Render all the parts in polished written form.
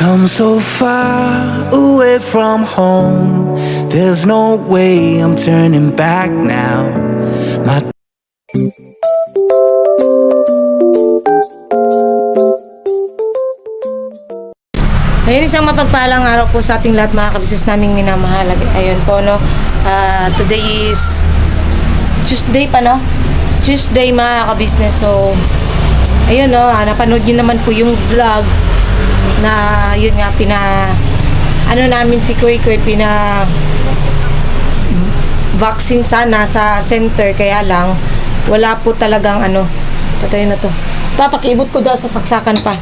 come so far away from home. There's no way I'm turning back now. My Ayun, isang mapagpalang araw po sa ating lahat mga kabisnes naming minamahal. Ayun po, no. Today is Tuesday pa, no? Tuesday mga kabisnes. So, ayun, no. Napanood nyo naman po yung vlog na, yun nga, namin si Kuy vaccine sana sa center. Kaya lang, wala po talagang, patay na to. Papakiibot ko daw sa saksakan pa.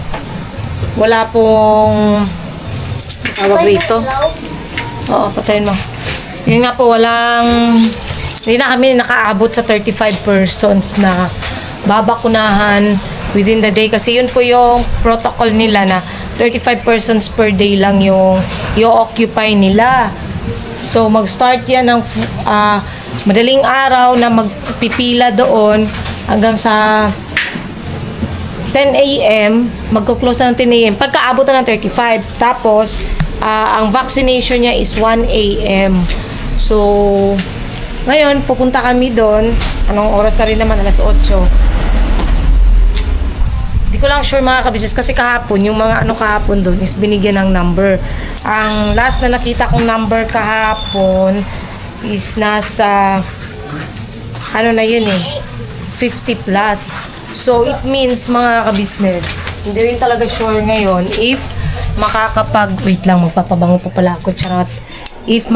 Wala pong tawag rito. Oo, patayin mo. Yun nga po, hindi na kami nakaabot sa 35 persons na babakunahan within the day. Kasi yun po yung protocol nila na 35 persons per day lang yung i-occupy nila. So, mag-start yan ng madaling araw na magpipila doon hanggang sa 10 a.m. Magko-close na ng 10 a.m. Pagkaabot na ng 35. Tapos, ang vaccination niya is 1 a.m. So, ngayon, pupunta kami doon. Anong oras na rin naman? Alas 8. Hindi ko lang sure mga kabisnes kasi kahapon, yung mga kahapon doon is binigyan ng number. Ang last na nakita kong number kahapon is nasa, na yun 50 plus. So, it means, mga kabisnes, hindi rin talaga sure ngayon if wait lang, magpapabango pa pala ako, charot. If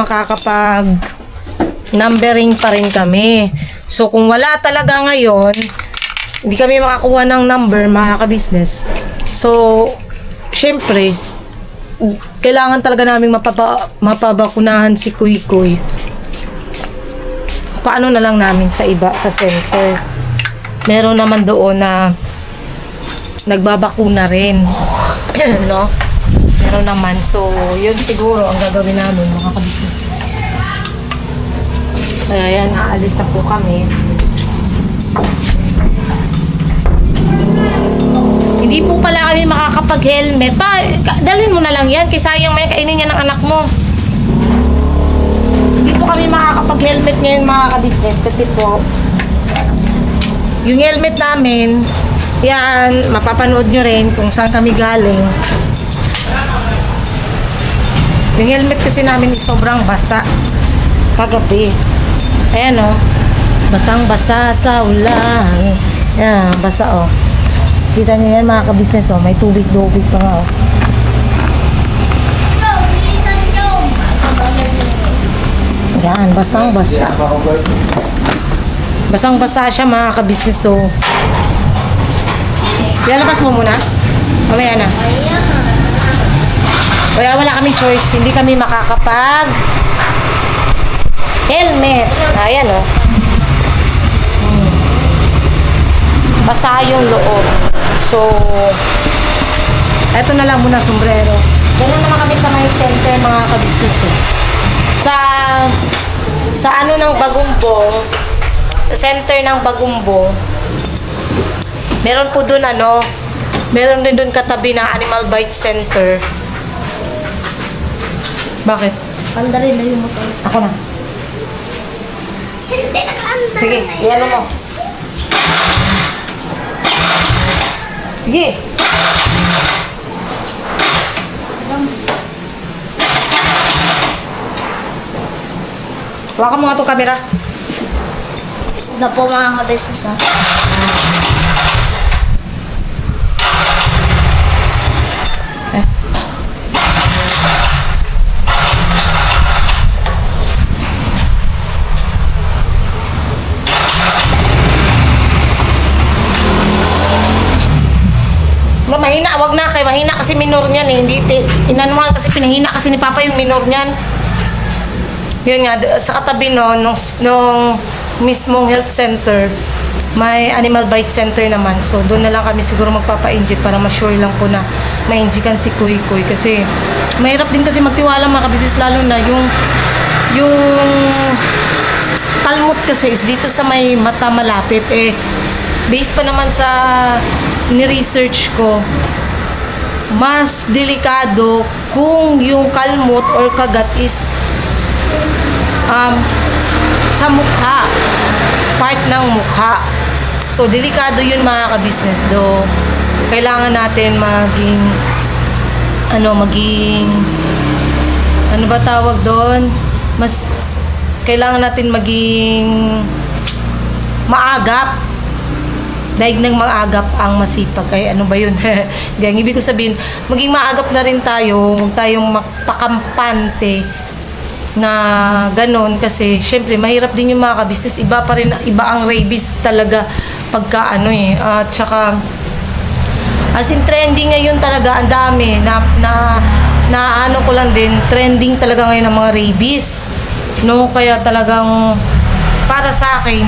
numbering pa rin kami. So, kung wala talaga ngayon, hindi kami makakuha ng number, mga kabisnes. So, syempre, kailangan talaga namin mapabakunahan si Kuy. Paano na lang namin sa iba, sa center. Meron naman doon na nagbabakuna rin. No? Meron naman. So, yun siguro ang gagawin namin, mga kabisnes. Kaya yan, aalis na po kami. Hindi po pala kami makakapag-helmet. Dalhin mo na lang yan, kaysa sayang may kainin niya ng anak mo. Hindi po kami makakapag-helmet ngayon, mga kabisnes, kasi po yung helmet namin, yan, mapapanood nyo rin kung saan kami galing. Yung helmet kasi namin is sobrang basa kagabi. Ayan basang-basa sa ulan. Yan, basa Kita nyo yan mga kabisnes may tubig-tubig pa nga Yan, basang-basa. Basang-basa siya mga kabisnes. Lalabas mo muna? Mamaya na. Kaya wala kaming choice. Hindi kami makakapag helmet. Ayan Basa yung loob. So, eto na lang muna sombrero. Ganun naman kami sa may center mga kabisnes Sa ng Bagumbong, sa center ng Bagumbong, meron po dun meron din dun katabi na Animal Bite Center. Bakit? Andali na yung motor. Ako na. Hindi, nakaandali. Sige, iyan mo. Sige. Hawakan mo nga itong camera. Na po mga kabisnes Mahina, wag na kay mahina kasi minor niyan hindi inanuhan kasi pinahina kasi ni Papa yung minor niyan. Yun nga sa katabi nung mismong health center may animal bite center naman. So doon na lang kami siguro magpapa-inject para ma-sure lang po na na-injikan si Kuy kasi mahirap din kasi magtiwala mga kabisnes lalo na yung palmot kasi is dito sa may mata malapit based pa naman sa ni-research ko mas delikado kung yung kalmot or kagat is sa mukha, part ng mukha. So, delikado yun mga ka-business. Do, kailangan natin ano ba tawag doon? Kailangan natin maging maagap. Daig ng maagap ang masipag. Ay, ano ba yun? Hindi, ang ibig ko sabihin, maging maagap na rin tayo, huwag tayong magpakampante na ganon kasi syempre mahirap din yung mga ka-business, iba ang rabies talaga pagka at saka as in trending ngayon talaga ang dami na ko lang din, trending talaga ngayon ang mga rabies, no? Kaya talagang para sa akin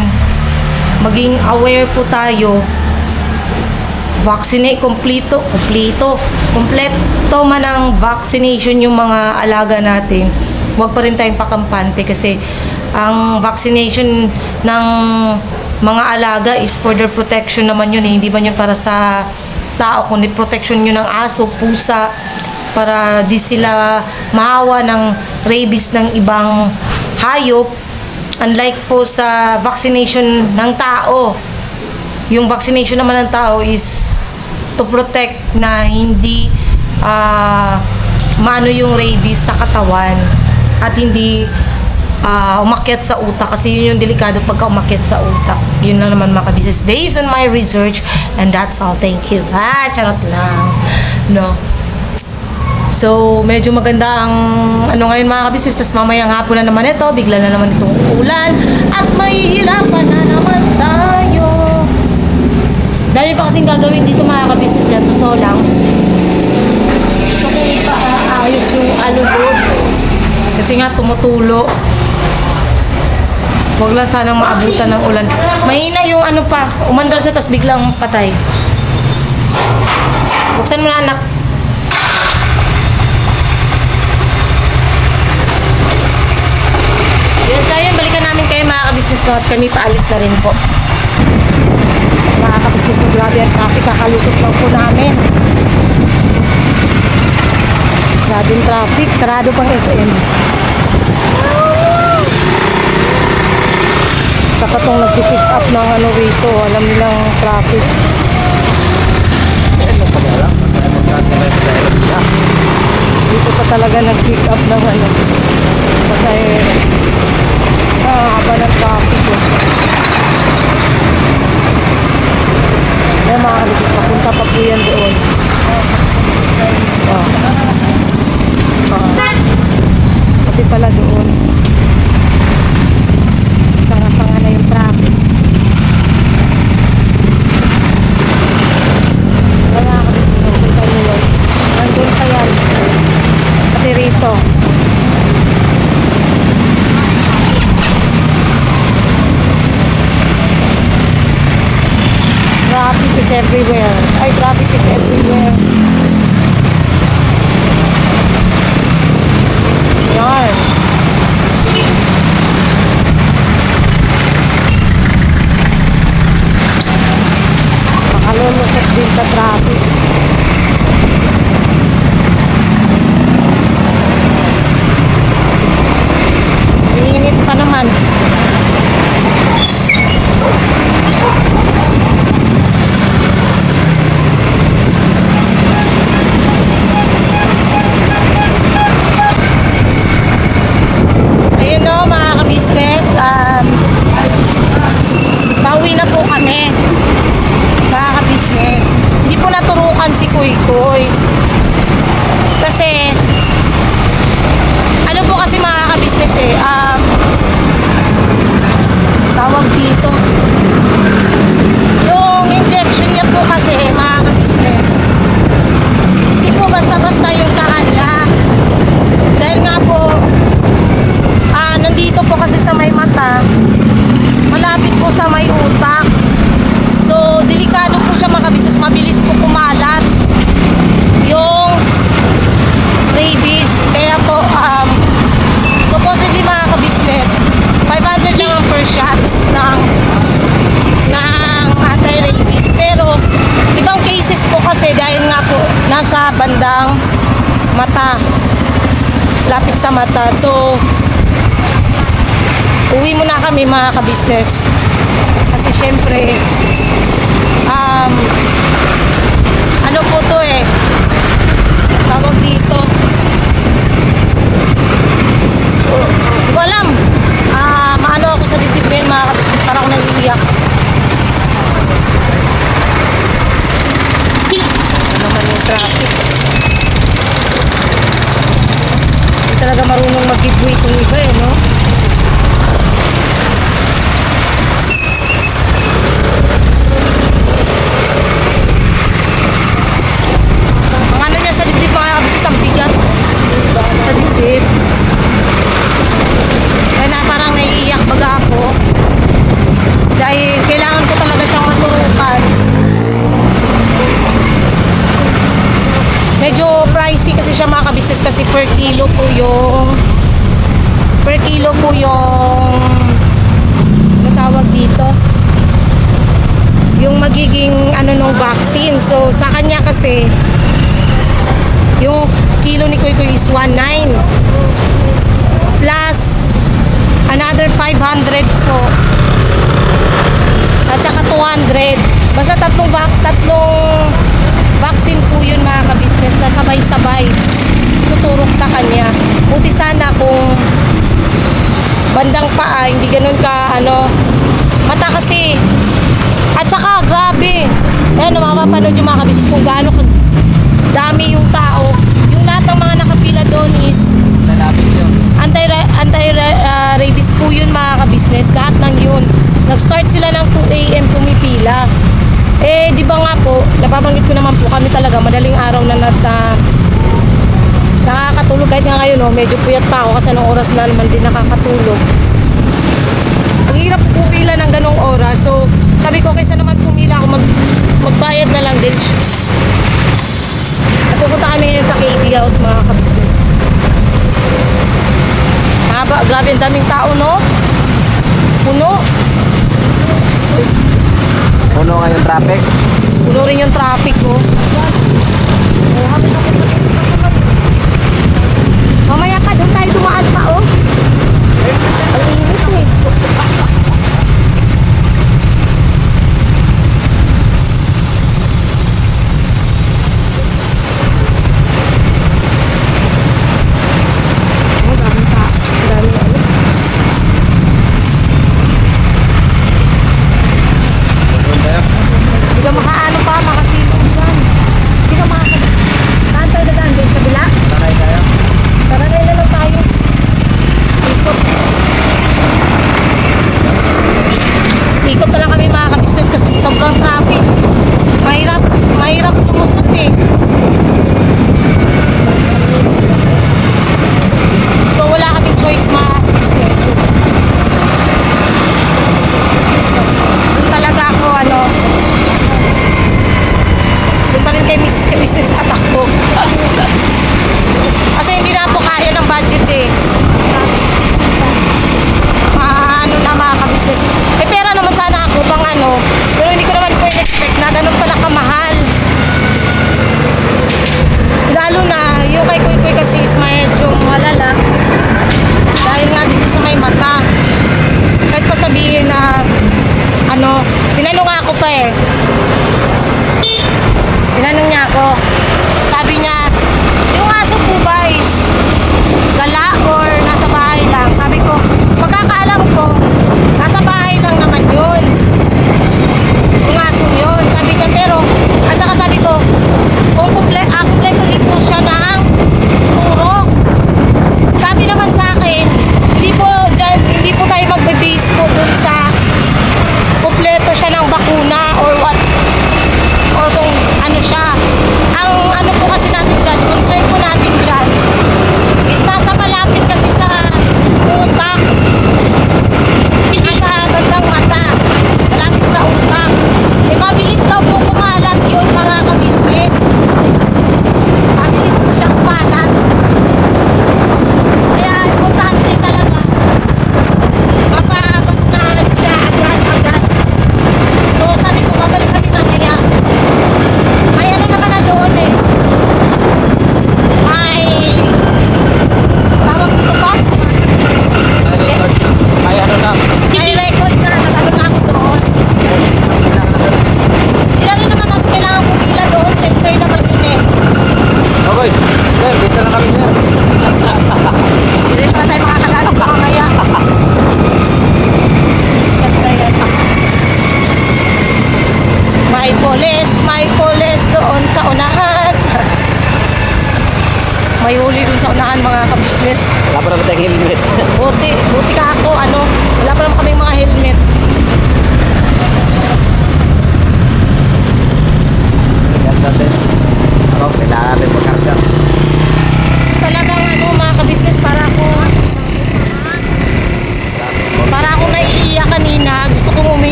maging aware po tayo, vaccinate kompleto man ang vaccination yung mga alaga natin. Huwag pa rin tayong pakampante kasi ang vaccination ng mga alaga is for their protection naman yun hindi man yun para sa tao, kundi protection yun ng aso, pusa, para di sila mahawa ng rabies ng ibang hayop. Unlike po sa vaccination ng tao, yung vaccination naman ng tao is to protect na hindi maano yung rabies sa katawan at hindi umakyat sa utak kasi yun yung delikado pagka umakyat sa utak. Yun lang naman mga ka-business based on my research, and that's all. Thank you. Charot lang. No. So, medyo maganda ang ngayon mga ka-business. Tas mamayang hapon na naman ito, bigla na naman itong ulan at mahihirapan na naman tayo. Dami pa kasing gagawin dito mga ka-business yan. Totoo lang. So, kung ipaayos yung alulod kasi nga tumutulo. Huwag lang sanang maabutan ng ulan. Mahina yung umandar sa tas biglang patay. Buksan mo na anak. Yun, so yun, balikan namin kayo mga ka-business na at kami paalis na rin po. Mga ka-business na grabe at traffic, kakalusot lang po namin. Grabe yung traffic, sarado pang SM. Saka itong nag-pick up ng rito, alam nilang traffic. Dito pa talaga nag-pick up ng pasahero. Haba ng traffic. Kaya mga kalisip, papunta pa po yan doon. Pati pala doon. Sanga-sanga na yung traffic. Kaya punta doon. Nandun pa yan. Pati rito. Traffic is everywhere. Traffic is everywhere. Yan. Makalulusot din sa traffic. Iinit pa naman. Pauwi na po kami mga ka-business. Hindi po naturukan si Kuy kasi ano po kasi mga ka-business tawag dito yung injection niya po kasi mga ka-business hindi po basta-basta yung sa kanya dahil nga po nandito po kasi sa may mata, malapit po sa may utak. So, delikado po siya mga ka-business. Mabilis po kumalat yung rabies. Kaya po, supposedly mga ka-business, 500 lang ang per shots ng anti-rabies. Pero, ibang cases po kasi dahil nga po nasa banda mata. So, uwi muna kami mga ka-business. Kasi syempre, ano po to eh, tawag dito. Hindi ko alam. Maano ako sa dibdib ngayon mga ka-business. Parang ako nag-iiyak. Ano naman yung traffic. Hindi talaga marunong mag-giveaway itong iba eh, no? Ang ano niya sa dibdib mga ka-business, ang bigat sa dibdib. Kaya na parang naiiyak baga ako. Dahil kailangan ko talaga siyang maturukan. Medyo pricey kasi siya mga ka-business kasi per kilo po yung ano tawag dito? Yung magiging ano nung vaccine. So sa kanya kasi yung kilo ni Kuy Kuy is 1.9 plus another 500 po at saka 200. Basta tatlong vaccine po yun mga ka-business na sabay-sabay tuturok sa kanya. Buti sana kung bandang paa hindi ganun ka ano mata kasi. At saka grabe, ayan mapapanood yung mga ka-business kung gaano dami yung tao. Yung lahat ng mga nakapila doon is anti-rabies po yun mga ka-business. Lahat ng yun. Nag-start sila ng 2 AM pumipila. Eh, di ba nga po, napabanggit ko naman po kami talaga, madaling araw na nakakatulog. Kahit nga ngayon, medyo puyat pa ako kasi anong oras na naman din nakakatulog. Ang hirap pumila ng ganong oras. So, sabi ko, kaysa naman pumila ako, magbayad na lang din. At pupunta kami ngayon sa KB House mga ka-business. Grabe ang daming tao, no? Puno. Puno nga yung traffic. Puno rin yung traffic, oh. Mamaya pa, doon tayo dumaan pa, oh. Ang init, eh. Hindi ka makaano pa, makasilong dyan. Hindi ka saan tayo dadaan? Doon sa bila? Takay tayo. Tara na lang tayo. Ikot. Ikot na lang kami mga ka-business kasi sobrang traffic. Mahirap lumusot eh. So wala kaming choice mga business. Doon talaga ako doon pa rin kay Mrs. Ka-business tatakbo. Kasi hindi na po kaya ng budget eh. Ano na mga ka-business. May pera naman sana ako pang pero hindi ko naman po expect na ganun pala kamahal. Lalo na yung kay Kuy Kuy kasi is medyo malala. Dahil nga dito sa may mata. Kahit pa sabihin na tinanong nga ako pa eh. Tinanong niya ako. Sabi niya, yung aso po ba is gala or nasa bahay lang? Sabi ko, pagkakaalam ko, nasa bahay lang naman yun. Yung aso yun. Sabi niya, pero, at saka sabi ko, kung kompleto dito siya ng turok. Sabi naman sa akin, hindi po tayo magbe-base po dun sa kompleto siya ng bakuna or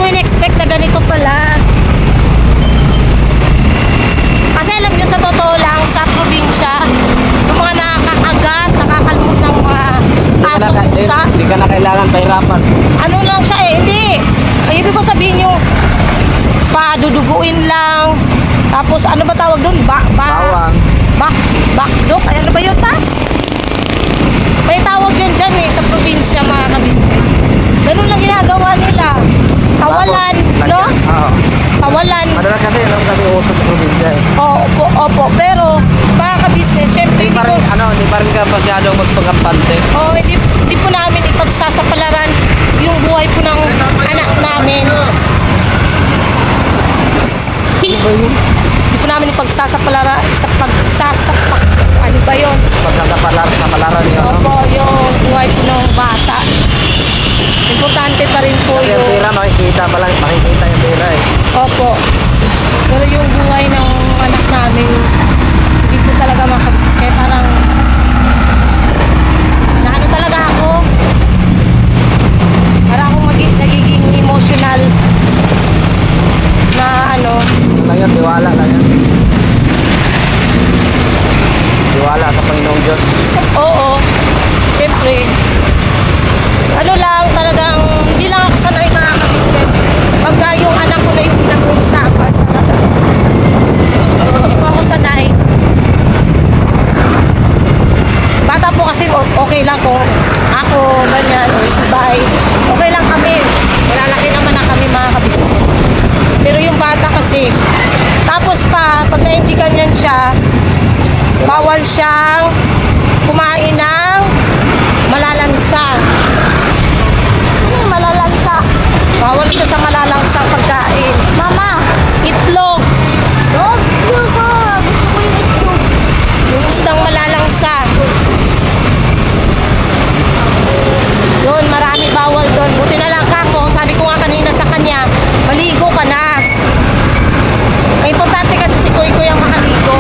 in-expect na ganito pala. Kasi alam nyo, sa totoo lang, sa probinsya, yung mga nakakagat, nakakalmot ng mga aso, pusa, Hindi ka na kailangan pahirapan. ano lang siya eh, hindi. Ay, ibig ko sabihin yung paduduguin lang. Tapos ano ba tawag doon? Bawang. Bakdok? Ay, ano ba yun pa? May tawag yan dyan eh, sa probinsya mga ka-business. Ganun lang ginagawa nila. Tawalan, no? Oo. Tawalan. Madalas kasi yun ang kasi uso sa probinsya eh. Opo. Pero, mga ka-business, syempre Hindi pa rin ka masyadong magpagampante. hindi po namin ipagsasapalaran yung buhay po ng anak namin. Hindi po namin ipagsasapalaran ano ba yun? Pagkakapalaran yun. Opo, yung buhay po ng bata. Importante pa rin po Kasi yung yung... pera makikita yung pera eh. Opo. Pero yung buhay ng anak namin, hindi po talaga makabisnes. Kaya parang... Naano talaga ako. Para akong nagiging emotional na ano. Ngayon, tiwala lang yan. Tiwala sa Panginoong Diyos. Oo. Siyempre. Ano lang, talagang hindi lang ako sanay mga ka-business. Pagka yung anak ko na yung pinag-uusapan talaga. Hindi po ako sanay. Bata po kasi okay lang kung ako, ganyan, or si Bay. Okay lang kami. Malalaki naman na kami mga ka-business. Pero yung bata kasi, tapos pa, pag na-enjikan yan siya, bawal siyang kumain ng malalansa. Ano yung malalansa? Bawal siya sa malalansang pagkain. Mama! Itlog. Dog! Yung ko! Gusto ko yung itlog. Yung isdang malalangsa. Yun, marami bawal doon. Buti na lang kako. Sabi ko nga kanina sa kanya, maligo ka na. Ang importante kasi si Koy ang makaligo.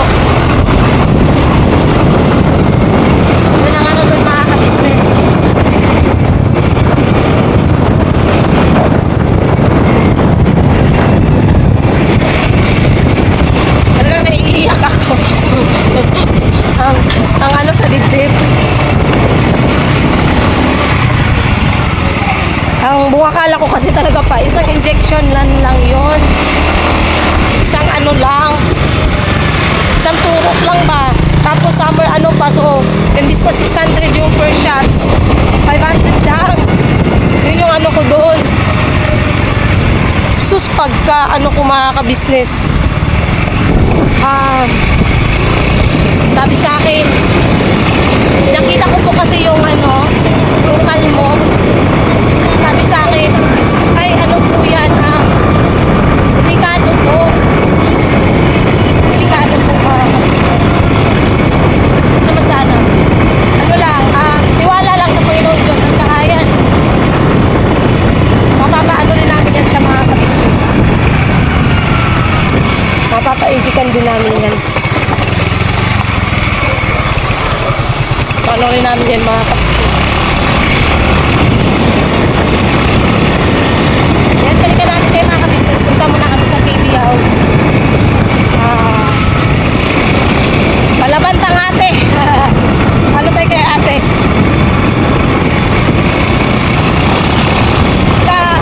Yun ang ano doon mga ka-business. Talagang naiiyak ako. ang ano sa dibdib. Ang bungakala ko kasi talaga pa, isang injection lang yun. Isang ano lang. Isang turok lang ba? Tapos summer ano pa, so imbis na 600 yung per shots, 500 lang. Yun yung ano ko doon. Sus, pagka ano ko mga ka-business, sabi sa akin, nakita ko po kasi yung ano, brutal mo. Sabi sa akin, ay ano po yan, delikado po. Delikado po mga ka-business. Naman sana. Ano lang, tiwala lang sa Panginoon Diyos at saka yan. Mapapaano rin namin yan siya mga ka-business. Mapapa-educan din namin yan. Paano rin namin yan mga ka-business. Yan, balikan namin kayo mga ka-business. Punta muna kami sa KB House. Palabantang ate. Ano tayo kay ate?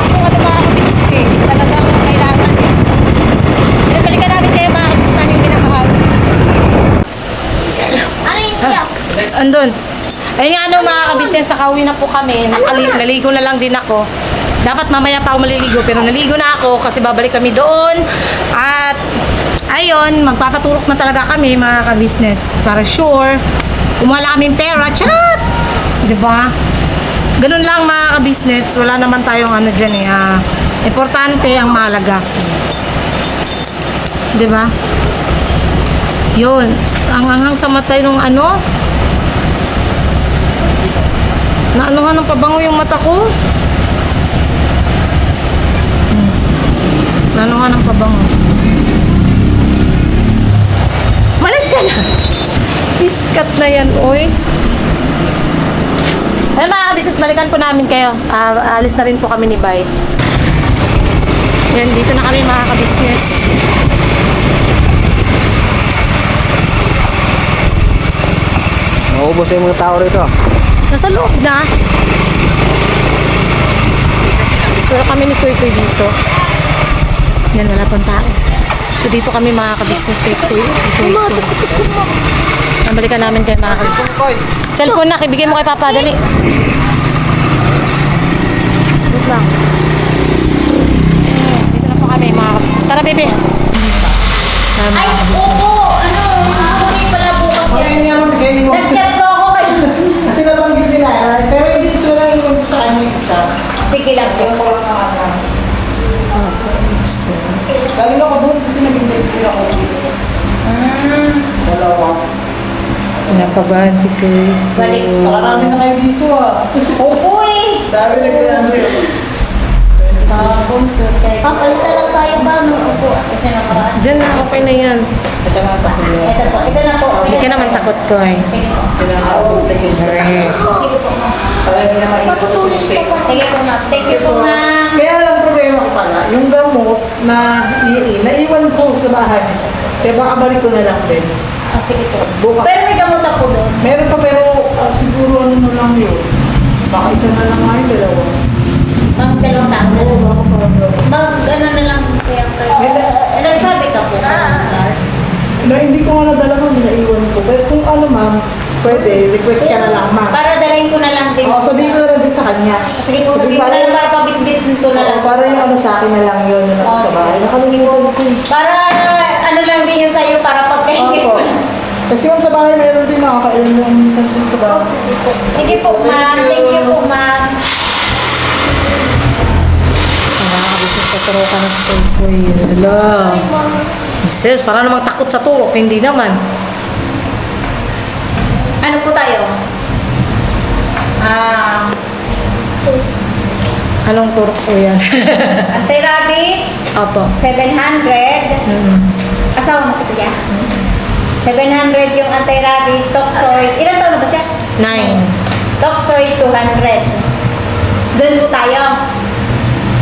Kung ano mga ka-business eh. Talagang kailangan eh. Yan, balikan namin kayo mga ka-business namin minamahal. Ano yung tiyak? Andun. Ayun nga ano mga ka-business, nakauwi na po kami. Naligo na lang din ako. Dapat mamaya pa ako maliligo pero naligo na ako kasi babalik kami doon. At ayun, magpapaturok na talaga kami mga ka-business para sure kumuha kami pera. Charot! Diba? Ganun lang mga ka-business. Wala naman tayong ano dyan eh. Importante ang mahalaga. Diba? Yun. Ang anghang sa matay nung ano. Naanuhan ng pabango yung mata ko. Naanuhan ng pabango. Malis ka na. Piskat na yan, oy. Ayun mga business, balikan po namin kayo. Alis na rin po kami ni Bay. Yan, dito na kami mga ka-business. Naubos na yung mga tao rito. Nasa loob na. Pero kami ni Kuy Kuy dito. Yan, wala pang tao. So dito kami mga ka-business kay Kuy. Nabalikan namin kayo mga ka-business. Cellphone na, ibigay mo kay Papa, dali. Wait lang. Dito na po kami mga ka-business. Tara, bebe. Ay, oo! Ano? Hindi pala bukas yan. Nag-chat ko ako kayo. Kasi nabanggit nila, pero hindi ito lang yung sa kanya isa. Sige lang. Yung ko lang nakaka. Galing ako doon kasi naging date ako dito. Dalawa. Nakabahan si Kuy. Balik. Nakarami na kayo dito ah. Oo eh. Dami nagkayaan yun. Papalitan lang tayo ba ng upo? Kasi nakaraan. Diyan na, okay na yan. Ito nga pa sila. Ito po. Ito na po. Hindi ka naman takot, Kuy. Sige po. Kailangan ako tingin. Sige po, ma'am. Para hindi na maikot sa susi. Sige po, ma'am. Thank you po, ma'am. Kaya lang problema ko pala, yung gamot na naiwan ko sa bahay. Kaya baka balik ko na lang din. Ah, sige po. Bukas. Pero may gamot ako doon. Meron pa pero siguro ano na lang yun. Baka isa na lang nga yung dalawa. Mga dalawang tao na lang. Baka parang dalawa. Ano na lang kaya nagsabi ka po, Lars? Na hindi ko nga nadala ma'am, naiwan ko. Pero kung ano ma'am, pwede, request ka na lang ma'am. Para dalahin ko na lang din. Oo, sabihin ko na lang din sa kanya. Sige po, sabihin ko na lang para pabitbit ko na lang. Oo, para yung ano sa akin na lang yun, yun ako sa bahay. Nakalimutan ko yun. Para ano lang din yun sa'yo para pagka-English Opo. mo. Kasi yung sa bahay meron din nakakailan lang minsan dun sa bahay. Sige po, ma'am. Thank you po, ma'am. Nakaka-business na turo ka na si Kuy Kuy. Hala. Sis, para namang takot sa turok. Hindi naman. Ano po tayo? Anong turok po yan? Anti-rabies, Opo. 700. Asawa mo si Kuya? 700 yung anti-rabies, toxoid. Ilan taon na ba siya? 9. Toxoid, 200. Doon po tayo.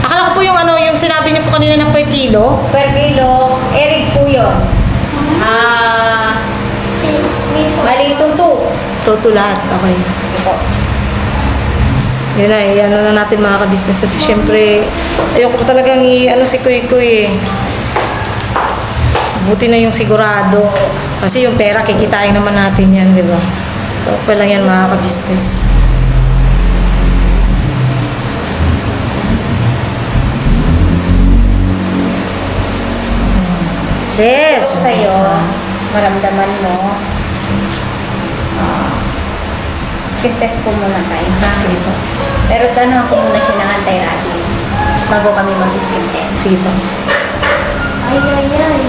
Akala ko po yung ano, yung sinabi niyo po kanina na per kilo. Per kilo, Eric po yun. Bali, tunto. Toto lahat. Okay. Yun na, ano na natin mga ka-business. Kasi syempre, ayoko pa talagang ano si Kuy Kuy eh. Buti na yung sigurado. Kasi yung pera, kikitain naman natin yan, di ba? So, okay lang yan mga ka-business. Sis! Ito sa'yo, maramdaman mo. Skin test ko muna tayo. Ha? Sige po. Pero tanong ko muna siya ng anti-rabies bago kami mag-skin test. Sige po. Ay, ay, ay.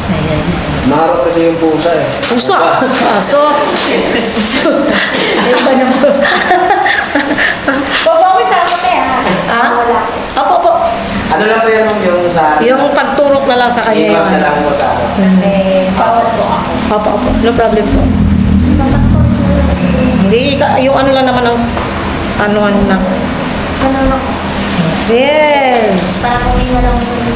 Ayan. Maharap kasi yung pusa eh. Puso! Aso! Iba naman. Babawi sa ako tayo, ha? Ah? Wala. Opo, opo. Ano lang po yung sa akin? Yung pagturok na lang sa kanya. I-class na lang po sa akin. Kasi bawal po ako. Opo, opo. No problem po. Hindi, yung ano lang naman ang anuhan lang. Ano na po? Yes! Para kunin na lang ito.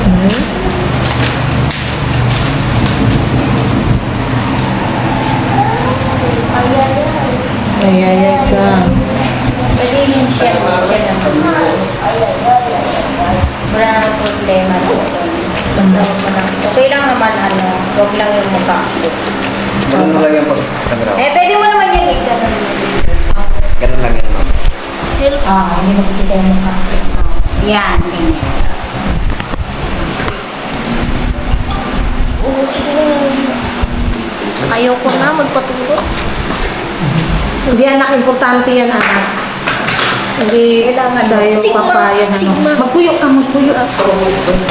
Ay, ay, ay. Ayayay ka. Pwede yung share mo. Share naman. Ay, ay, ay, ay, ay. Wala nang problema doon. Basta huwag mo lang. Okay lang naman, ano. Huwag lang yung mukha. Ganun na lang yung pag-sagraw. Pwede mo naman yung ganun. Ganun lang yan, ma'am. Hindi makikita yung mukha. Yan, ganyan. Ayoko na magpatulog. Hindi anak, importante yan anak. Hindi kailangan tayo Sigma, papayan. sigma. Magpuyo ka, magpuyo. Magpuyo.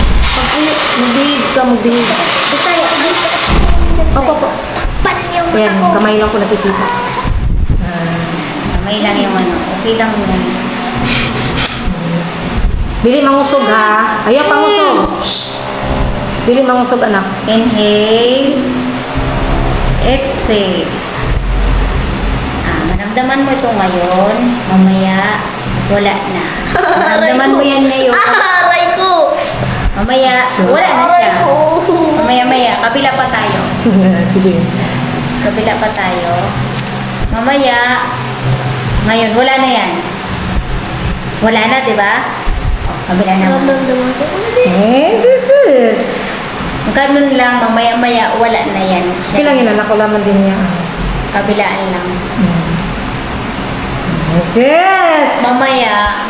Magdilig ka, magdilig. Basta Opo, opo. Paano yung mata Ayan, ko? kamay lang ko nakikita. May lang yung ano. Okay lang yun. Bili mangusog ha. Ayan, pangusog. Shh. Bili mangusog anak. Inhale. Exhale. Maramdaman mo ito ngayon. Mamaya, wala na. Maramdaman mo yan ngayon. Aray ko! Mamaya, wala na siya. Mamaya, kabila pa tayo. Sige. Kabila pa tayo. Mamaya, ngayon, wala na yan. Wala na, di ba? Kabila na. Nararamdaman ko. sis. Ganun lang, mamaya, wala na yan. Kailang yun, anak ko laman din niya. Kabilaan lang. Sis! Mamaya,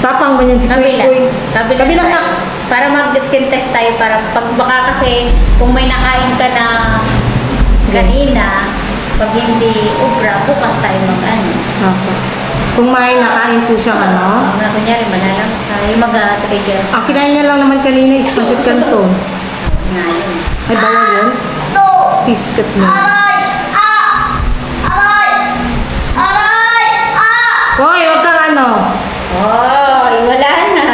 Tapang ba niyan si kabila. Kuy? Kabila na. Para mag-skin test tayo, para pag baka kasi, kung may nakain ka na kanina, pag hindi ubra, bukas tayo mag-ano. Okay. Kung may nakain po siyang ano, Mga kunyari, malalang tayo mag-trigger ang kinain niya lang naman kanina is pancit canton. ngayon. Ay, bawal yun? Biscuit na. Hoy, huwag kang ano. Oh, wala na.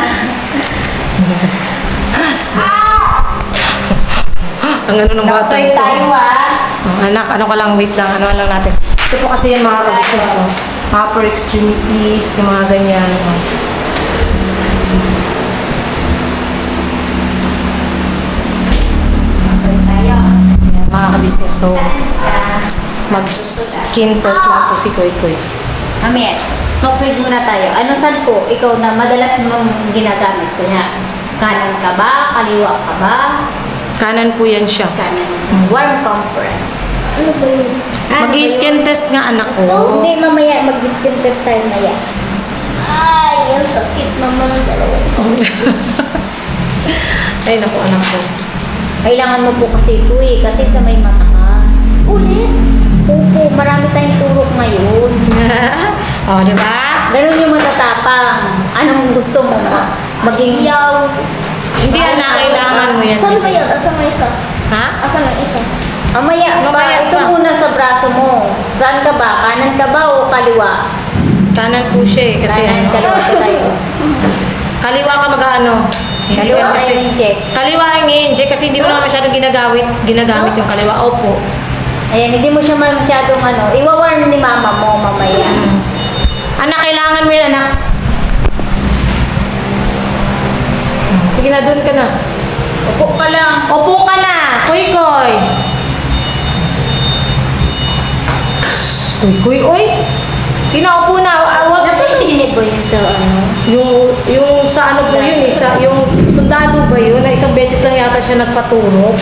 Ang ano ng bata Nakusay ito. tayo Oh, anak, ano ka lang, wait lang, ano lang natin. Ito po kasi yan mga kabisnes, oh. Upper extremities, yung mga ganyan. Oh. Tayo. Yan, mga kabisnes, so mag-skin test lang po si Koy Koy. Mamaya, mag-switch muna tayo. Ano saan po? Ikaw na madalas mong ginagamit. Kunya, kanan ka ba? Kaliwa ka ba? Kanan po yan siya. Kanan. Warm compress. Ano ba yun? Mag-skin test nga anak ko. Hindi, mamaya mag-skin test tayo na yan. Ay, ang sakit naman ang dalawa. Ay, naku anak ko. Kailangan mo po kasi ito eh, kasi sa may mata ka. Ulit? Opo, marami tayong turok ngayon. Oh, di ba? Ganun yung matatapang. Anong gusto mo? Maging... Yaw. Hindi anak, kailangan mo yan. Saan ba yun? Asan ang isa? Ha? Asan ang isa? Mamaya Mamaya ito pa. muna sa braso mo. Saan ka ba? Kanan ka ba o kaliwa? Kanan po siya eh. Kasi Kanan, ano, kaliwa ko tayo. kaliwa ka mag-ano. Kaliwa ka kasi. tayo inject. Kaliwa ang i-inject kasi hindi mo naman masyadong ginagamit yung kaliwa. Opo. Ayan, hindi mo siya masyadong ano. Iwawarn ni mama mo mamaya. Anak, kailangan mo yan, anak. Sige na, doon ka na. Upo ka lang. Upo ka na, Kuy Kuy. Kuy Kuy, oy. Sino upo na? Wag. Napahinip ba yun sa ano? Yung sa ano po yun eh, yung sundalo ba yun, na isang beses lang yata siya nagpaturo.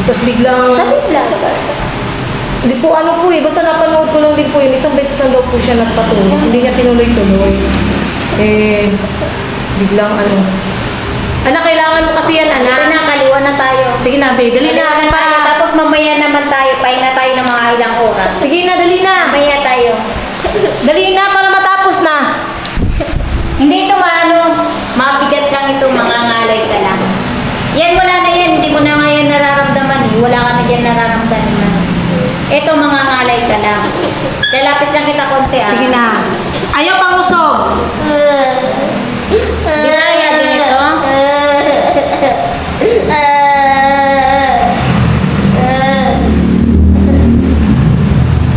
Tapos biglang, Sabi lang. hindi po ano po eh, basta napanood ko lang din po yun, isang beses lang daw po siya nagpaturo. Hindi niya tinuloy-tuloy. Eh, biglang ano. Anak, kailangan mo kasi yan, Ito anak. na, kaliwa na tayo. Sige na, babe, dali Kaliwa na. na tayo. Tapos mamaya naman tayo. Pahinga tayo ng mga ilang oras. Sige na, dali na. Mamaya tayo. Dali na para matapos na. Hindi ito maano, mabigat lang ito, mga ngalay ka lang. Yan, wala na yan. Hindi mo na ngayon nararamdaman eh. Wala ka na dyan nararamdaman. Ito, mga ngalay ka lang. Lalapit lang kita konti ah. Sige na. Ayaw pang usog. Bisaya din ito.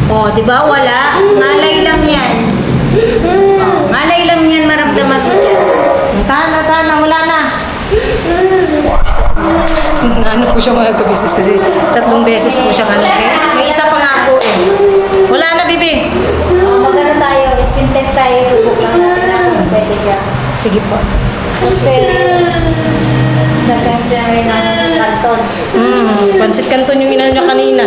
Oh, di ba? Wala. Ngalay lang yan. Oh, ngalay lang yan, maramdaman mo dyan. Tana, wala na. Ano po siya mga kabisnes kasi 3 beses po siyang ano. May isa pa nga po eh. Wala na, bibi. Oh, magano tayo, skin test tayo, subok lang natin na kung pwede siya. Sige po. Kasi, sometimes siya may ng kanton. Pansit kanton yung inano niya kanina.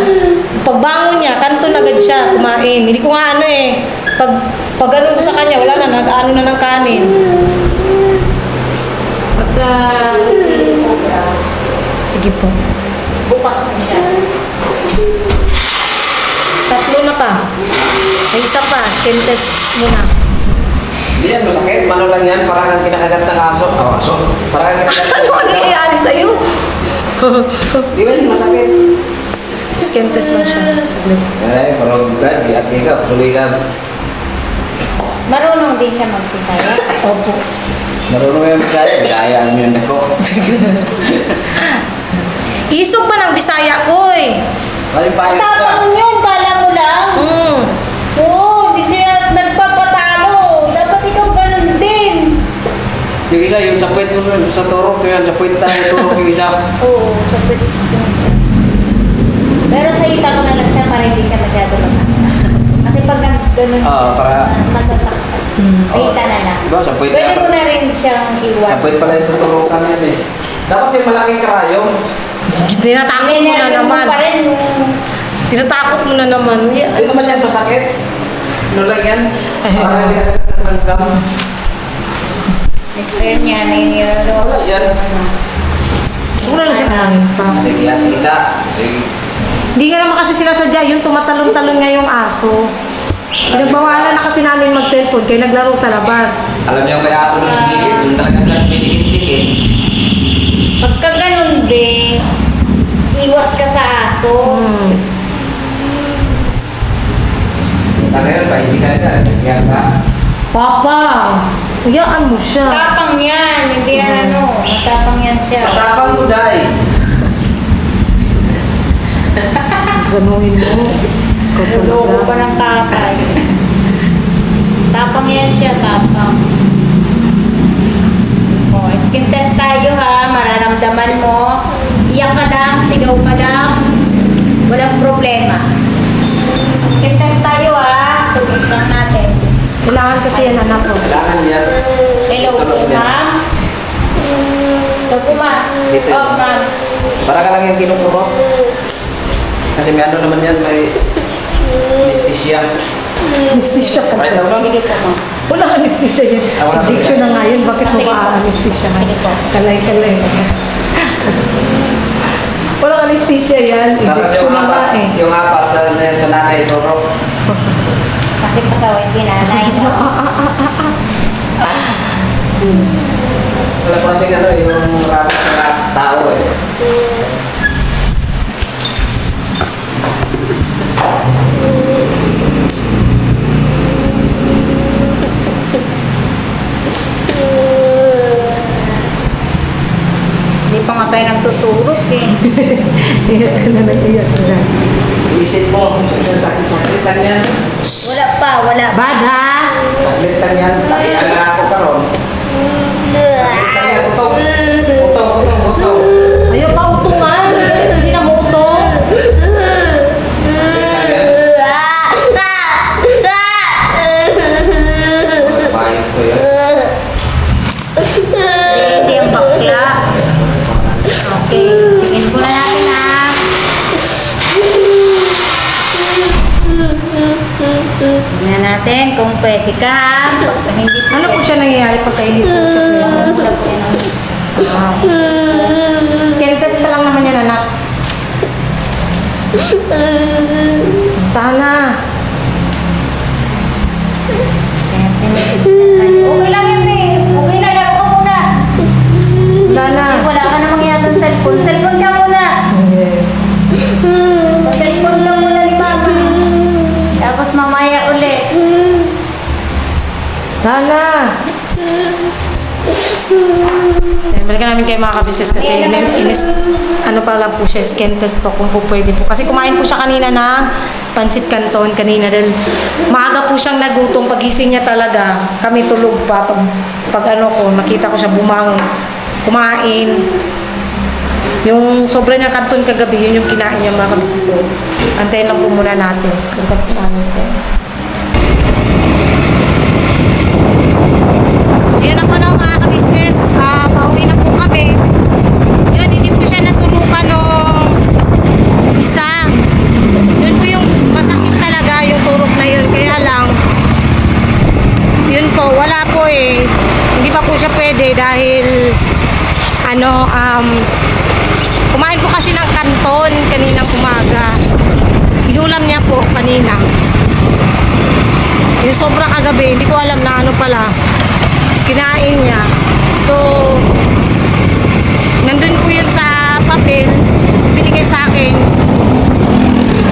Pagbangon niya, kanton agad siya kumain. Hindi ko nga ano eh. Pag ano ko sa kanya, wala na, nag-ano na ng kanin. Pagka... Sige po. Bukas mo siya. 3 na pa. May isa pa, skin test muna. Hindi yan, masakit. Mano lang yan, parang kinakagat ng aso. Oh, aso. Parang kinakagat ng Ano nangyayari sa'yo? Di ba yun, masakit? Skin test lang siya. Saglit. Ay, parang bukan. Di at ka, sulit ka. Marunong din siya magpisaya. Opo. Marunong yung Bisaya. Bisayaan mo yun ako. Isog ba ng Bisaya ko eh? Palimpayot ka. Tapang yun, kala mo lang. Oo, hindi siya nagpapatalo. Dapat ikaw ganun din. Yung isa, yung sa puwet mo, sa turok yun, sa puwet tayo, turok yung isa. Oo, so pwede yung isa. Pero sa ita ko na lang siya para hindi siya masyado masaktan. Kasi pag ganun Oo, para- masasaktan. Sa ita na lang. Diba, sa puwet Pwede na- mo na rin siyang iwan. Sa puwet pala yung tuturukan yan eh. Dapat yung malaking karayong. Tinatakot mo na Nervous naman. pa rin yung Tinatakot mo na naman. Hindi naman yan masakit. Ano lang yan? Parang experience niya na yun. wala yan. Mura na siya namin pa. Sige yan, kita. Sige. Hindi nga naman kasi sinasadya, yung tumatalon-talon nga yung aso. Pinagbawalan na kasi namin mag-cellphone kaya naglaro sa labas. Alam niyo may aso doon sa gilid, doon talaga sila dumidikit-dikit. Pagka ganun, be, iwas ka sa aso. Ngayon, pahingi ka nila. Yan ka. Papa, hayaan mo siya. Matapang yan, hindi yan ano, matapang yan siya. Matapang mo, Day. Sanuhin mo. Nuloko pa ng tatay. Tapang yan siya, tapang. O, skin test tayo ha, mararamdaman mo. Iyak ka lang, sigaw ka lang. Walang problema. Skin test tayo ha, tugis lang natin. Kailangan kasi yan anak ko. Kailangan yan. Hello, Tulog yan. ma'am. Ito po, ma'am. Dito yun. Oh, ma'am. Para ka lang yung kinuturo. Kasi may ano naman yan, may anesthesia. Anesthesia ka. Right now, Sige po, ma'am. Wala anesthesia yan. Ah, wala ba Injection yan? na nga yun. Bakit mo Sige po. ba anesthesia nga? Sige po. Kalay-kalay. Walang anesthesia yan. Tapos Injection na nga eh. yung apat sa nanay, turo. Kasi pasaway si nanay. No? Wala ko kasi ano, yung rapat sa tao eh. Hindi pa nga tayo nagtutulog eh. Iyak ka na nag-iyak ka na. Isip mo, sakit-sakitan yan. Wala pa, wala. Bad ha? Sakitan yan. Takian na ako karon. Sakitan yan, utong. Utong. Ayaw pa utungan. Hindi na mo utong. Sakitan yan. Bayad ko yan. Hindi ang bakla. Okay, tingin ko na natin ha. Tingnan natin kung pwede ka ha. Pag hindi Ano po siya nangyayari pagka hindi po siya pwede? Skin test pa lang naman yan, anak. Tana. Okay lang yan eh. Okay na, laro ka muna. Wala na. Wala ka namang yata ng cellphone. Cellphone ka muna. Cellphone ka muna ni mama. Tapos mamaya ulit. Tana. Balikan namin kayo mga kabisnes kasi ano pa lang po siya, skin test po kung po pwede po. Kasi kumain po siya kanina ng pansit canton kanina dahil maaga po siyang nagutom. Pagising niya talaga, kami tulog pa. Pag ano ko, nakita ko siya bumangon, kumain. Yung sobra niya canton kagabi, yun yung kinain niya mga kabisnes. So, antayin lang po muna natin. Yun na po na mga kabisnes, pauwi na po kami. Yun, hindi po siya natulukan nung isa. Yun po yung masakit talaga, yung turok na yun. Kaya lang, yun po, wala po eh. Hindi pa po siya pwede dahil kumain po kasi ng kanton kaninang umaga. Inulam niya po kanina. Yung sobra kagabi, hindi ko alam na ano pala kinain niya. So, nandun po yun sa papel, binigay sa akin.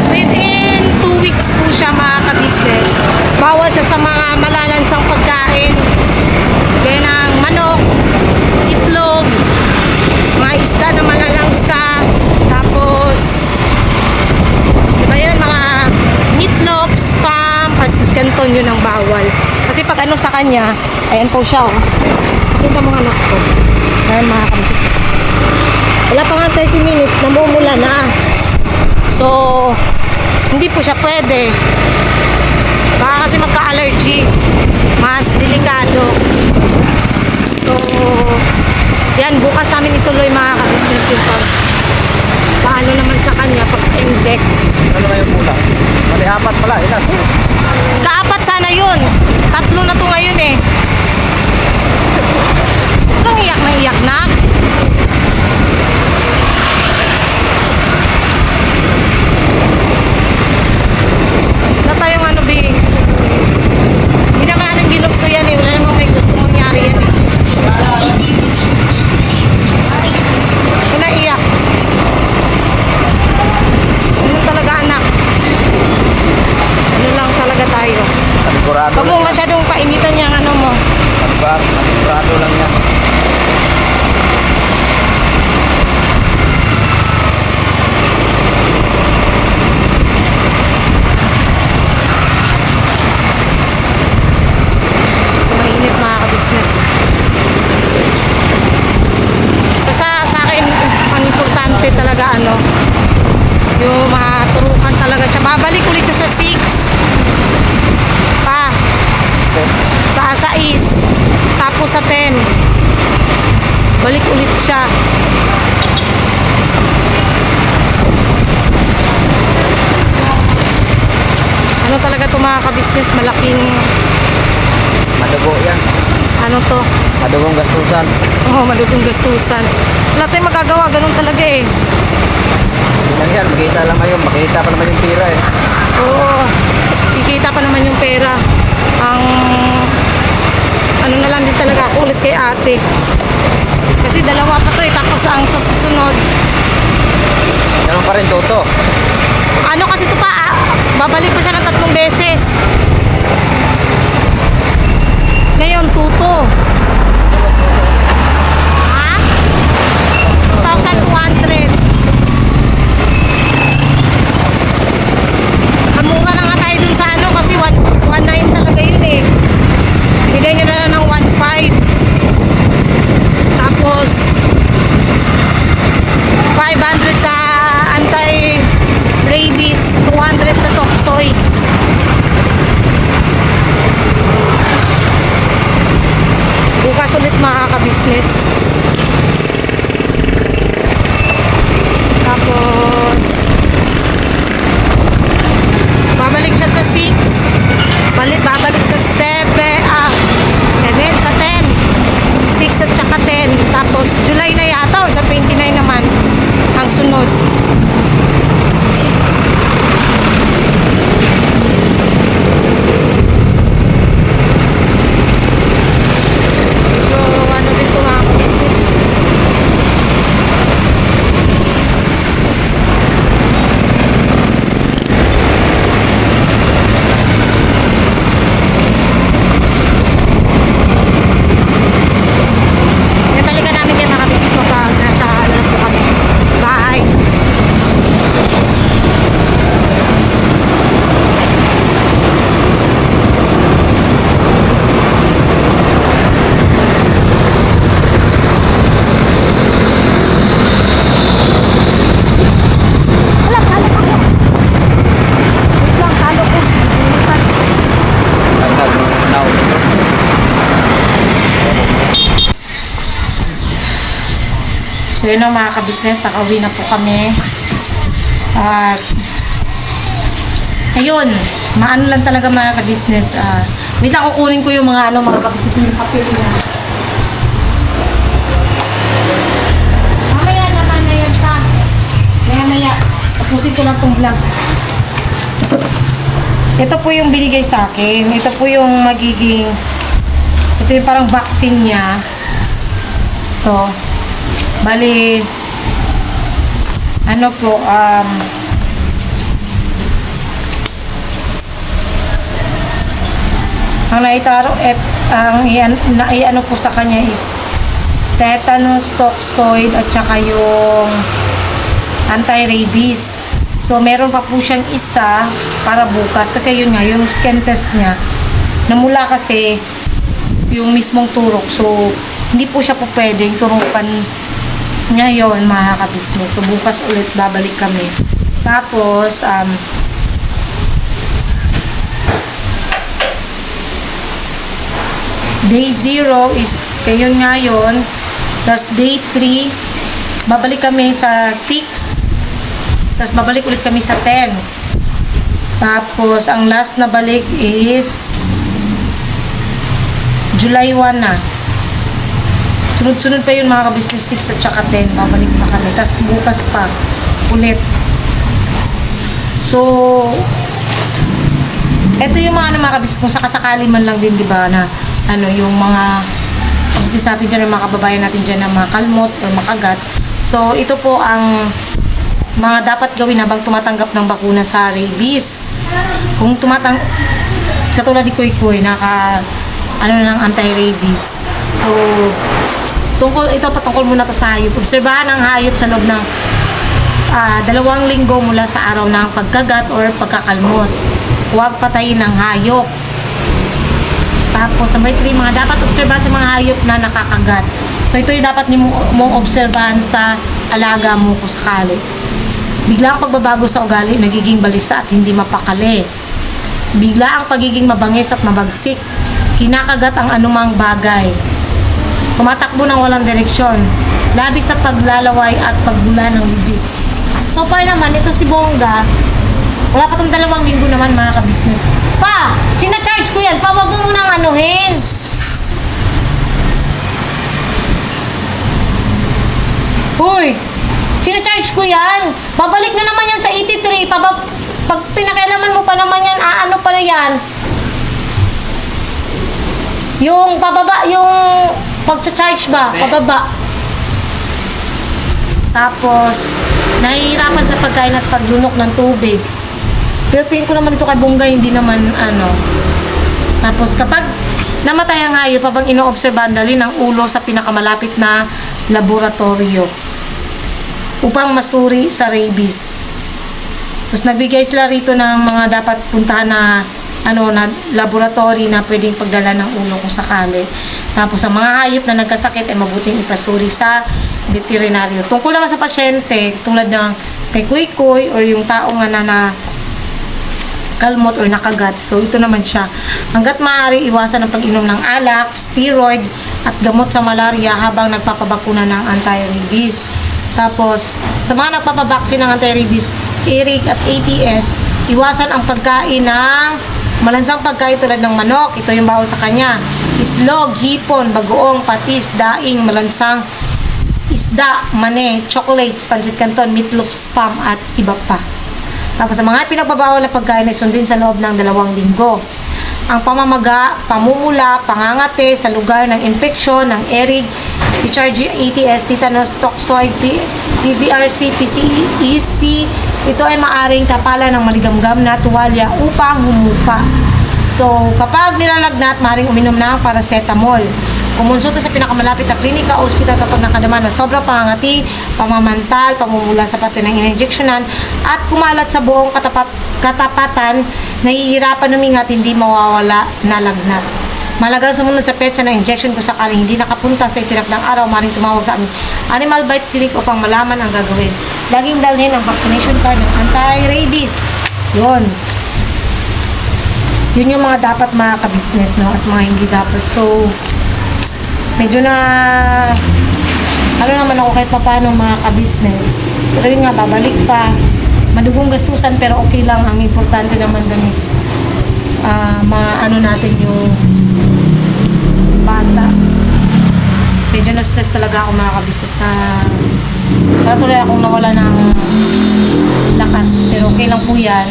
Within 2 weeks po siya mga ka-business. Bawal siya sa mga malalansang pagkain. Kaya ng manok, itlog, mga isda na malalangsa, tapos, diba yun, mga meatloaf, spam, pansit canton, yun ang bawal. Kasi pag ano sa kanya, ayan po siya oh. Kita mo anak ko. Ayan mga kabisnes. Wala pa nga 30 minutes, namumula na. So, hindi po siya pwede. Baka kasi magka-allergy. Mas delikado. So, yan, bukas namin ituloy mga ka-business yung paano naman sa kanya pag-inject. Ano nga yung kulang? Mali, 4 pala. Ilan? Kaapat sana yun. 3 na to ngayon eh. Huwag kang iyak na iyak na. Wala tayong ano, Bi. Hindi naman natin ginusto yan eh. Wala namang may gusto mangyari yan eh. Huwag na iyak. Ano talaga anak? Ano lang talaga tayo. Panigurado Huwag mo masyadong painitan yung ano mo. Panigurado lang yan. Mainit mga ka-business. Basta sa akin, ang importante talaga ano, yung maturukan talaga siya. Babalik ulit siya sa 6. Pa. Sa 6. Tapos sa 10. Balik ulit siya. Ano talaga to mga ka-business, malaking Madugo yan. ano to, Madugong gastusan. malugong gastusan. Wala tayong magagawa, ganun talaga eh. Yan yan, makita naman yung tira eh. Oo, kikita pa naman yung pera. Ang ano na lang din talaga ako ulit kay ate. Kasi 2 pa to eh, tapos ang sa susunod. Ganun pa rin, Toto. Ano kasi to pa, babalik pa siya ng 3 beses. Ngayon, tuto. Ha? 2,200. Kamura na nga tayo dun sa ano kasi 1,900 talaga yun eh. Bigay niya na lang ng 1,500. Tapos 500 sa anti-rabies, 200 sa toxoid. Bukas ulit mga ka-business. Tapos babalik siya sa 6. Babalik sa 7 sa 10. 6 at saka 10. Tapos July na yata or sa 29 naman ang sunod. So ano din ito mga business. Balikan namin kayo mga business mo pag nasa ano na po kami. Bahay. Wala, talo ko. Wait lang, talo ko. Tagdag now. So yun ang mga ka-business, nakauwi na po kami. At ayun, maano lang talaga mga ka-business. Wait lang, kukunin ko yung mga mga ka-business yung papel niya. Mamaya naman na yan pa. Maya. Tapusin ko lang tong vlog. Ito po yung binigay sa akin. Ito po yung magiging, ito yung parang vaccine niya. Ito. Bali, ano po, ang naitaro ang iano po sa kanya is tetanus, toxoid at saka yung anti-rabies. So meron pa po siyang isa para bukas kasi yun nga yung skin test niya namula kasi yung mismong turok. So hindi po siya po pwedeng turukan ngayon mga ka-business. So bukas ulit babalik kami. Tapos, day 0 is kayo ngayon. Tapos day 3, babalik kami sa 6. Tapos babalik ulit kami sa 10. Tapos, ang last na balik is July 1 na. Sunod-sunod pa yun mga ka-business, 6 at saka 10. Babalik pa kami. Tapos bukas pa ulit. So, eto yung mga ka-business, kung sakasakali man lang din, di ba, na yung mga business natin dyan, yung mga kababayan natin dyan na makalmot o makagat. So, ito po ang mga dapat gawin habang tumatanggap ng bakuna sa rabies. Kung katulad ni Kuy, ng anti-rabies. So, patungkol muna to sa hayop. Obserbahan ang hayop sa loob ng 2 linggo mula sa araw ng pagkagat or pagkakalmot. Huwag patayin ng hayop. Tapos, number 3, mga dapat obserbahan sa mga hayop na nakakagat. So, ito yung dapat mong obserbahan sa alaga mo kung sakali. Bigla ang pagbabago sa ugali, nagiging balisa at hindi mapakali. Bigla ang pagiging mabangis at mabagsik. Kinakagat ang anumang bagay. Tumatakbo ng walang direksyon. Labis na paglalaway at pagbula ng bibig. So far naman, ito si Bongga, wala pa itong 2 linggo naman mga ka-business. Pa! Sina-charge ko yan. Pa, wag mo munang anuhin. Hoy! Sina-charge ko yan. Babalik na naman yan sa 83. Pag pinakialaman mo pa naman yan, ano pa na yan? Yung pababa, yung pag-charge ba? Pababa. Tapos, nahihirapan sa pagkain at paglunok ng tubig. Pero tingin ko naman ito kay Bongga, hindi naman Tapos, kapag namatay ang hayop, habang ino-obserbahan, dali ng ulo sa pinakamalapit na laboratorio upang masuri sa rabies. Tapos, nagbigay sila rito ng mga dapat puntahan na na laboratory na pwedeng pagdala ng ulo kung sakali. Tapos, ang mga hayop na nagkasakit ay mabuting ipasuri sa veterinaryo. Tungkol naman sa pasyente, tulad ng kay Kuy or yung tao nga na kalmot or nakagat. So, ito naman siya. Hanggat maaari, iwasan ang pag-inom ng alak, steroid, at gamot sa malaria habang nagpapabakuna ng anti-rabies. Tapos, sa mga nagpapabaksin ng anti-rabies, ERIC at ATS, iwasan ang pagkain ng malansang pagkain tulad ng manok. Ito yung bawal sa kanya. Itlog, hipon, bagoong, patis, daing, malansang isda, mani, chocolates, pancit canton, meatloaf, spam, at iba pa. Tapos, ang mga pinagbabawal na pagkain ay sundin sa loob ng 2 linggo. Ang pamamaga, pamumula, pangangate sa lugar ng infeksyon ng ERIG, HRG, ATS, tetanus, toxoid, PVRC, PCEC, ito ay maaring tapalan ng maligamgam na tuwalya upang humupa. So, kapag nilalagnat, maaring uminom ng paracetamol. Kumonsulta sa pinakamalapit na klinika o ospital kapag nakadama na sobrang pangangati, pamamantal, pamumula sa pati ng ininjeksyonan, at kumalat sa buong katapatan, nahihirapan huminga at hindi mawawala na lagnat. Malagang sumunod sa petsa ng injection kung sakaling hindi nakapunta sa itinakdang araw, maaaring tumawag sa aming Animal Bite Clinic upang malaman ang gagawin. Laging dalhin ang vaccination card ng anti-rabies. Yun yung mga dapat mga ka-business, no? At mga hindi dapat. So, medyo na naman ako kahit paano mga ka-business. Pero yun nga, babalik pa. Madugong gastusan pero okay lang. Ang importante naman dun is natin yung bata. Medyo na-stress talaga ako mga ka-business na tuloy akong nawala ng lakas. Pero okay lang po yan.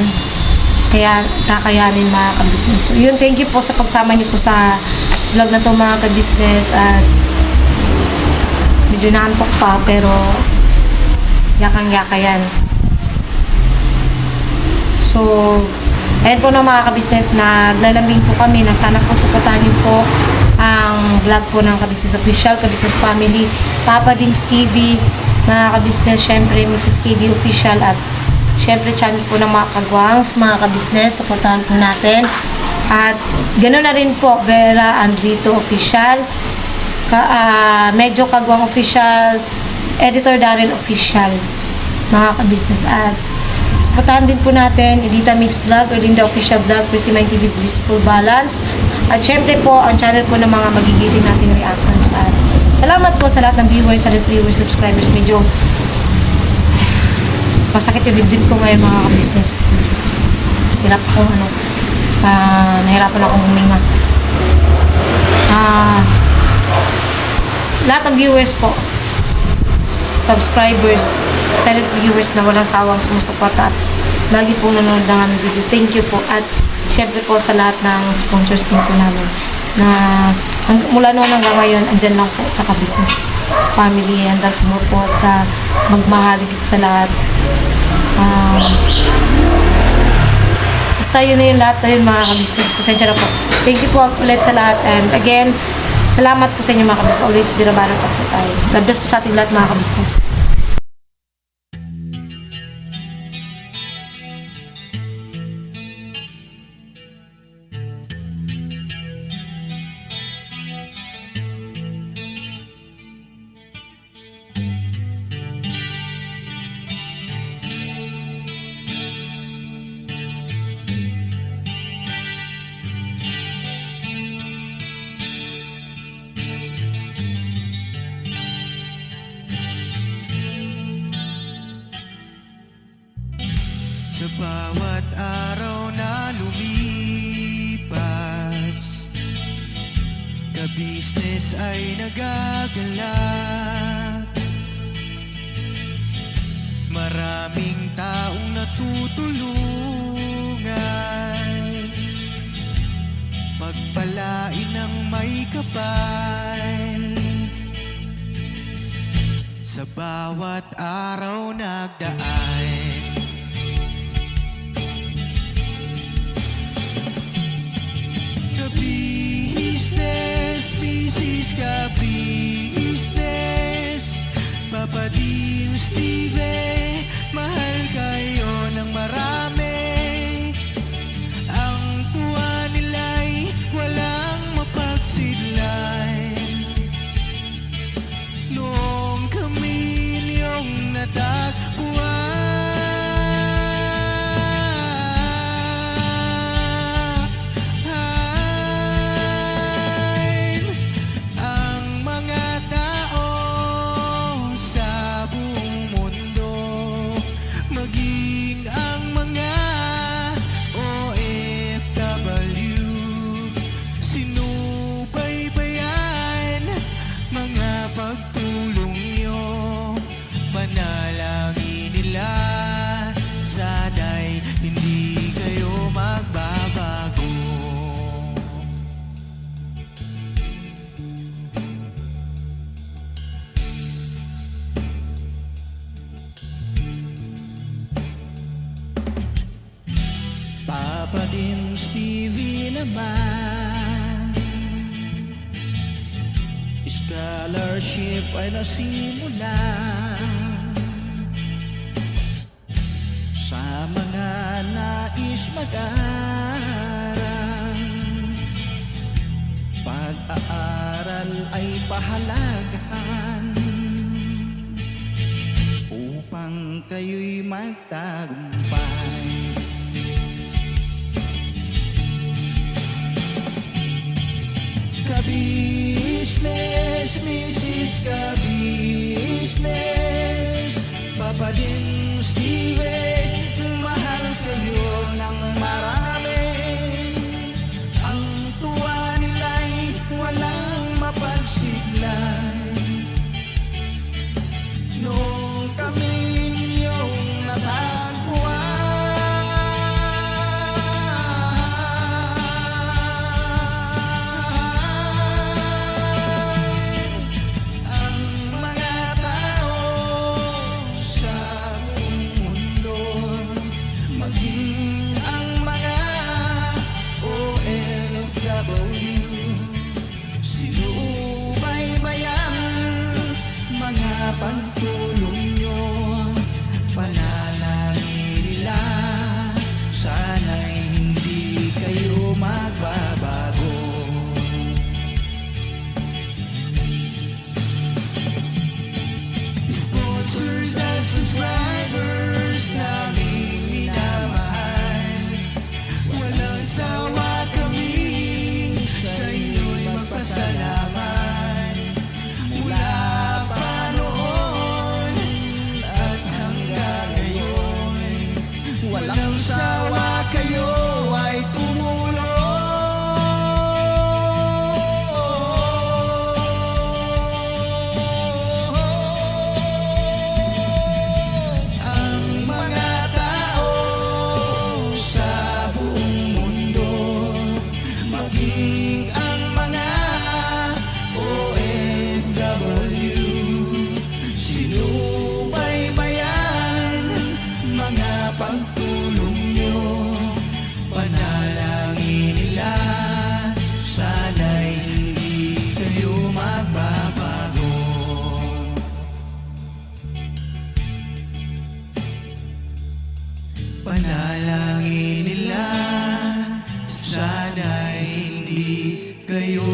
Kaya kakayanin mga ka-business. So, yun, thank you po sa pagsama niyo po sa vlog na to mga ka-business. At medyo naantok pa pero yakang-yaka yan. So, ayan po na mga ka-business, naglalambing po kami na sana po supportahan niyo po ang vlog po ng Ka-Business Official, Ka-Business Family, Papa Dings TV, mga ka-business, syempre Mrs. KD Official, at syempre channel po ng mga kagwangs, mga ka-business, supportahan po natin. At ganoon na rin po Vera Andrito Official, Medyo Kagwang Official, Editor Darren Official, mga ka-business. At supportahan din po natin Edita Mix Vlog, Erlinda Official Vlog, Pretty Mind TV, Blissful Balance. At syempre po, ang channel po ng mga magigiting nating reactors. At salamat po sa lahat ng viewers, sa viewers, subscribers. Medyo masakit yung dibdib ko ngayon, mga ka-business. Nahirapan akong huminga. Lahat ng viewers po, subscribers, silent viewers na walang sawang sumusuporta at lagi pong nanonood ng aming video. Thank you po. At syempre po sa lahat ng sponsors din po namin na mula noon hanggang ngayon, andyan lang po sa ka-business family, hanggang sumuporta, magmahal higit sa lahat. Basta yun na yung lahat na yun, mga ka-business. Pasensya na po. Thank you po ulit sa lahat. And again, salamat po sa inyo, mga ka-business. Always binabanat po tayo. God bless po sa ating lahat, mga ka-business. Sa bawat araw na lumipas, ka-business ay nagagalak. Maraming taong natutulungan, pagpalain ng may kapal. Sa bawat araw nagdaan, ka-business, business ka-business, Papa Dean, Steve, mahal kayo ng marami. Ang tuwa nila'y walang mapagsidlan. Noong kami niyong natagpuan, Papa Dean, Stevie naman, scholarship ay nasimulan sa mga nais mag-aral. Pag-aaral ay pahalagahan upang kayo'y magtagumpay. Ka-business, Mrs. Ka-business, Papa Dean, Steve, mahal kayo ng marami. Ang tuwa nila'y walang mapagsiglan. Noong kami ninyong natagpuan, ang mga tao sa buong mundo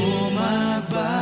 Bumaba